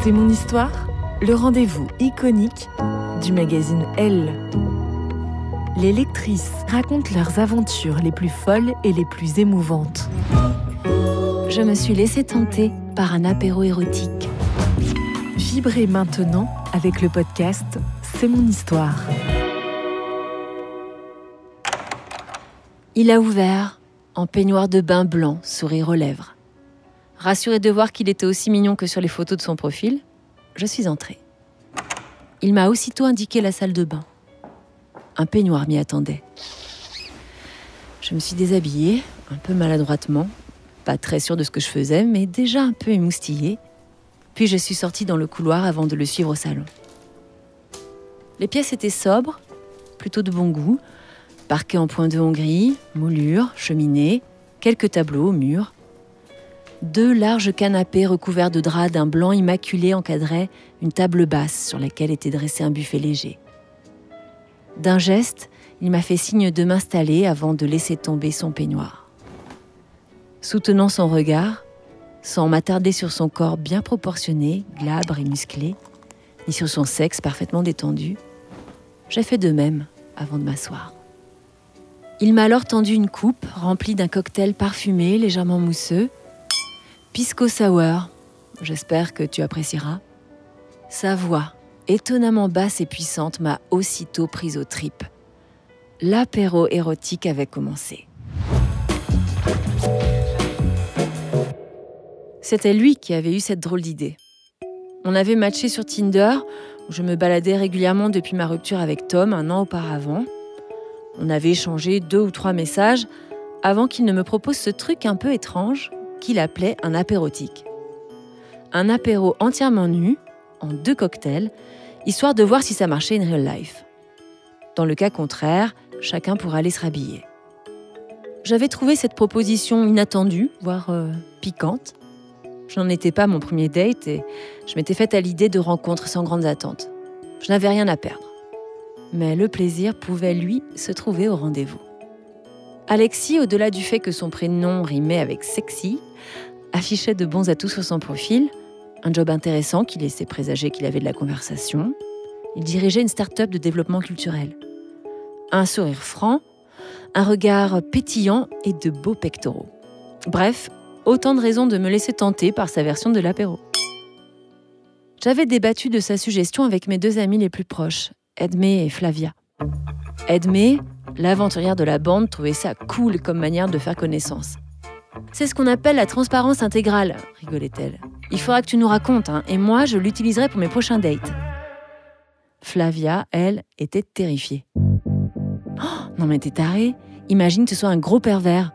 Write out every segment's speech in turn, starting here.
C'est mon histoire, le rendez-vous iconique du magazine Elle. Les lectrices racontent leurs aventures les plus folles et les plus émouvantes. Je me suis laissée tenter par un apéro érotique. Vibrez maintenant avec le podcast C'est mon histoire. Il a ouvert, en peignoir de bain blanc, sourire aux lèvres. Rassurée de voir qu'il était aussi mignon que sur les photos de son profil, je suis entrée. Il m'a aussitôt indiqué la salle de bain. Un peignoir m'y attendait. Je me suis déshabillée, un peu maladroitement, pas très sûre de ce que je faisais, mais déjà un peu émoustillée. Puis je suis sortie dans le couloir avant de le suivre au salon. Les pièces étaient sobres, plutôt de bon goût, parquet en point de Hongrie, moulure, cheminée, quelques tableaux au mur. 2 larges canapés recouverts de draps d'un blanc immaculé encadraient une table basse sur laquelle était dressé un buffet léger. D'un geste, il m'a fait signe de m'installer avant de laisser tomber son peignoir. Soutenant son regard, sans m'attarder sur son corps bien proportionné, glabre et musclé, ni sur son sexe parfaitement détendu, j'ai fait de même avant de m'asseoir. Il m'a alors tendu une coupe remplie d'un cocktail parfumé, légèrement mousseux, Pisco Sour, j'espère que tu apprécieras. Sa voix, étonnamment basse et puissante, m'a aussitôt prise aux tripes. L'apéro érotique avait commencé. C'était lui qui avait eu cette drôle d'idée. On avait matché sur Tinder, où je me baladais régulièrement depuis ma rupture avec Tom 1 an auparavant. On avait échangé 2 ou 3 messages avant qu'il ne me propose ce truc un peu étrange qu'il appelait un apérotique. Un apéro entièrement nu, en 2 cocktails, histoire de voir si ça marchait in real life. Dans le cas contraire, chacun pourra aller se rhabiller. J'avais trouvé cette proposition inattendue, voire piquante. Je n'en étais pas à mon premier date et je m'étais faite à l'idée de rencontres sans grandes attentes. Je n'avais rien à perdre. Mais le plaisir pouvait, lui, se trouver au rendez-vous. Alexis, au-delà du fait que son prénom rimait avec sexy, affichait de bons atouts sur son profil, un job intéressant qui laissait présager qu'il avait de la conversation. Il dirigeait une start-up de développement culturel. Un sourire franc, un regard pétillant et de beaux pectoraux. Bref, autant de raisons de me laisser tenter par sa version de l'apéro. J'avais débattu de sa suggestion avec mes 2 amies les plus proches, Edmé et Flavia. Edmé, l'aventurière de la bande, trouvait ça cool comme manière de faire connaissance. « C'est ce qu'on appelle la transparence intégrale », rigolait-elle. « Il faudra que tu nous racontes, hein, et moi, je l'utiliserai pour mes prochains dates. » Flavia, elle, était terrifiée. « Oh, non mais t'es tarée, imagine que ce soit un gros pervers.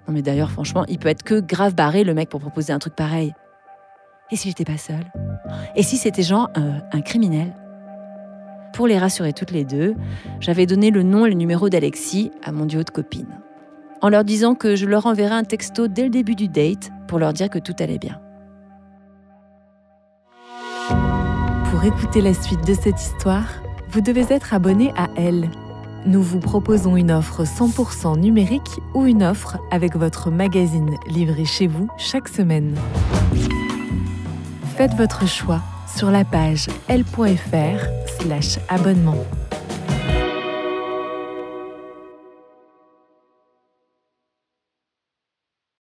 Non mais d'ailleurs, franchement, il peut être que grave barré, le mec, pour proposer un truc pareil. Et si j'étais pas seule ? Et si c'était genre un criminel ? » Pour les rassurer toutes les 2, j'avais donné le nom et le numéro d'Alexis à mon duo de copines, en leur disant que je leur enverrais un texto dès le début du date pour leur dire que tout allait bien. Pour écouter la suite de cette histoire, vous devez être abonné à Elle. Nous vous proposons une offre 100% numérique ou une offre avec votre magazine livré chez vous chaque semaine. Faites votre choix sur la page elle.fr/abonnement.